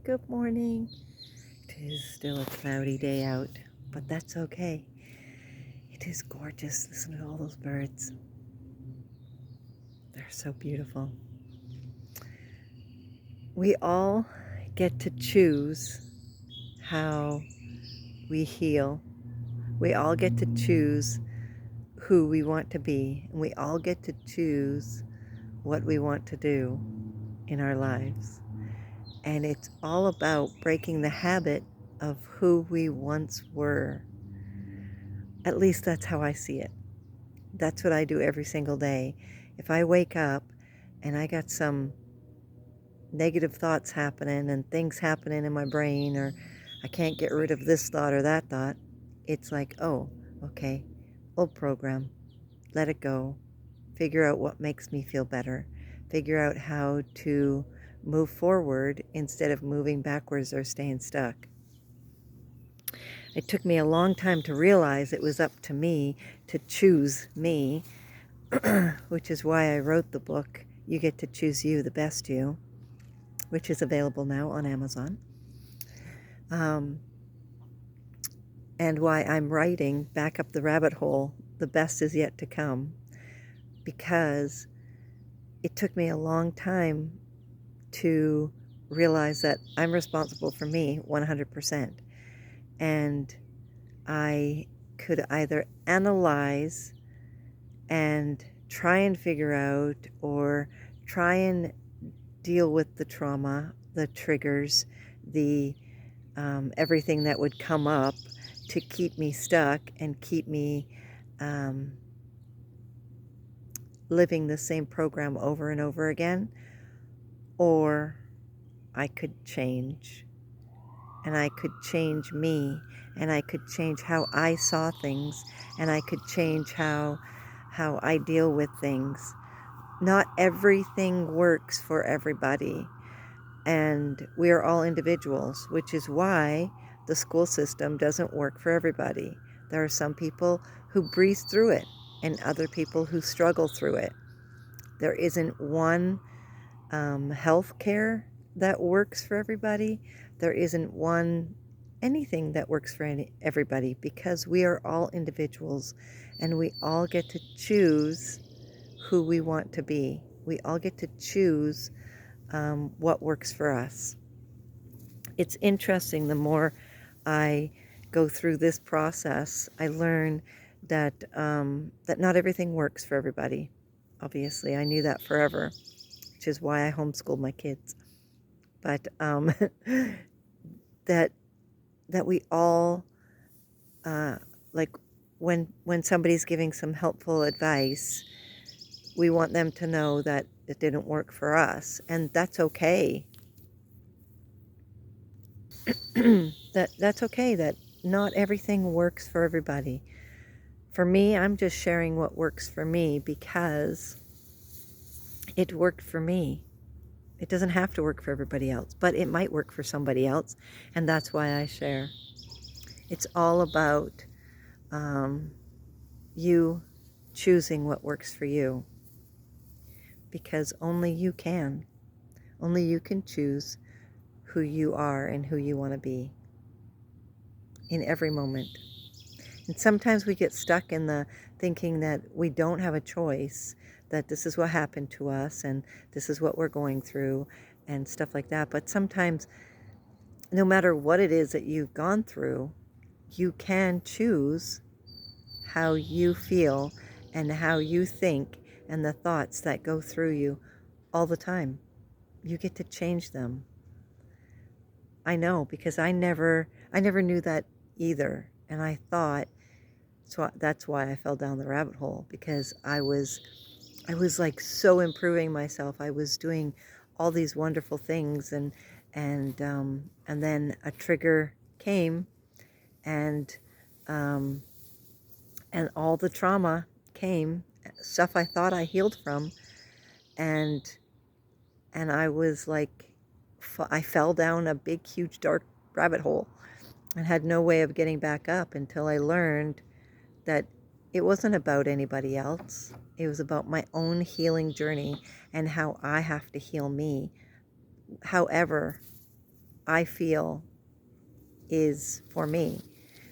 good morning. It is still a cloudy day out, but that's okay. It is gorgeous. Listen to all those birds. They're so beautiful. We all get to choose how we heal. We all get to choose who we want to be, and we all get to choose what we want to do in our lives. And it's all about breaking the habit of who we once were. At least that's how I see it. That's what I do every single day. If I wake up and I got some negative thoughts happening and things happening in my brain, or I can't get rid of this thought or that thought, it's like, oh, okay, old program, let it go, figure out what makes me feel better, figure out how to move forward instead of moving backwards or staying stuck. It took me a long time to realize it was up to me to choose me, which is why I wrote the book, You Get to Choose You, the Best You, which is available now on Amazon. And why I'm writing Back Up the Rabbit Hole, The Best Is Yet to Come, because it took me a long time to realize that I'm responsible for me 100%. And I could either analyze and try and figure out, or try and deal with the trauma, the triggers, the everything that would come up to keep me stuck and keep me living the same program over and over again. Or I could change, and I could change me, and I could change how I saw things, and I could change how I deal with things. Not everything works for everybody, and we are all individuals, which is why the school system doesn't work for everybody. There are some people who breeze through it and other people who struggle through it. There isn't one health care that works for everybody. There isn't one anything that works for everybody, because we are all individuals and we all get to choose who we want to be. We all get to choose what works for us. It's interesting, the more I go through this process, I learn that that not everything works for everybody. Obviously, I knew that forever, which is why I homeschooled my kids. But that we all like when somebody's giving some helpful advice, we want them to know that it didn't work for us, and that's okay. That's okay, that not everything works for everybody. For me, I'm just sharing what works for me because it worked for me. It doesn't have to work for everybody else, but it might work for somebody else, and that's why I share. It's all about you choosing what works for you, because only you can. Only you can choose who you are and who you want to be in every moment. And sometimes we get stuck in the thinking that we don't have a choice, that this is what happened to us and this is what we're going through and stuff like that. But sometimes, no matter what it is that you've gone through, you can choose how you feel and how you think and the thoughts that go through you all the time. You get to change them. I know, because I never knew that either. And I thought, so that's why I fell down the rabbit hole, because I was like so improving myself. I was doing all these wonderful things, and then a trigger came, and all the trauma came, stuff I thought I healed from, and I was like, I fell down a big, huge, dark rabbit hole and had no way of getting back up until I learned that it wasn't about anybody else. It was about my own healing journey and how I have to heal me. However I feel is for me,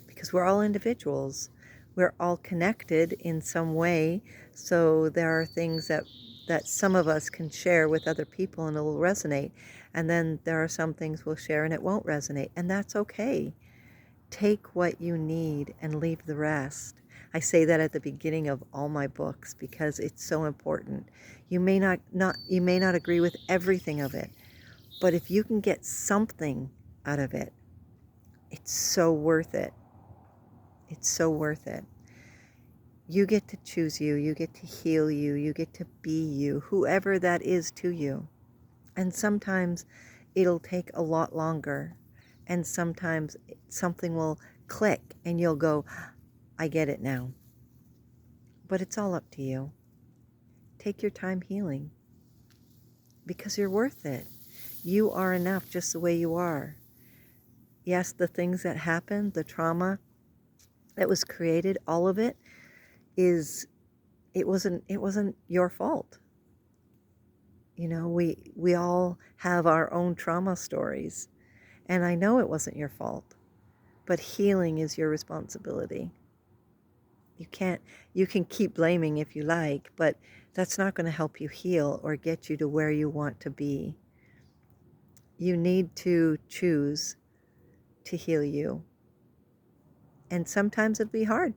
because we're all individuals. We're all connected in some way. So there are things that some of us can share with other people and it will resonate. And then there are some things we'll share and it won't resonate. And that's okay. Take what you need and leave the rest. I say that at the beginning of all my books because it's so important. You may not agree with everything of it, but if you can get something out of it, it's so worth it. It's so worth it. You get to choose you. You get to heal you. You get to be you, whoever that is to you. And sometimes it'll take a lot longer. And sometimes something will click and you'll go, I get it now. But it's all up to you. Take your time healing because you're worth it. You are enough just the way you are. Yes, the things that happened, the trauma that was created, all of it wasn't your fault. You know, we all have our own trauma stories, and I know it wasn't your fault, but healing is your responsibility. You can keep blaming if you like, but that's not going to help you heal or get you to where you want to be. You need to choose to heal you. And sometimes it'll be hard.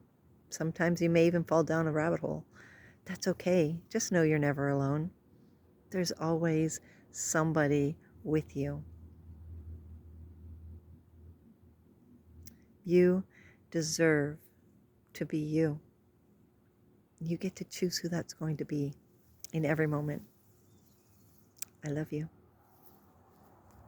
Sometimes you may even fall down a rabbit hole. That's okay. Just know you're never alone. There's always somebody with you. You deserve to be you. You get to choose who that's going to be in every moment. I love you.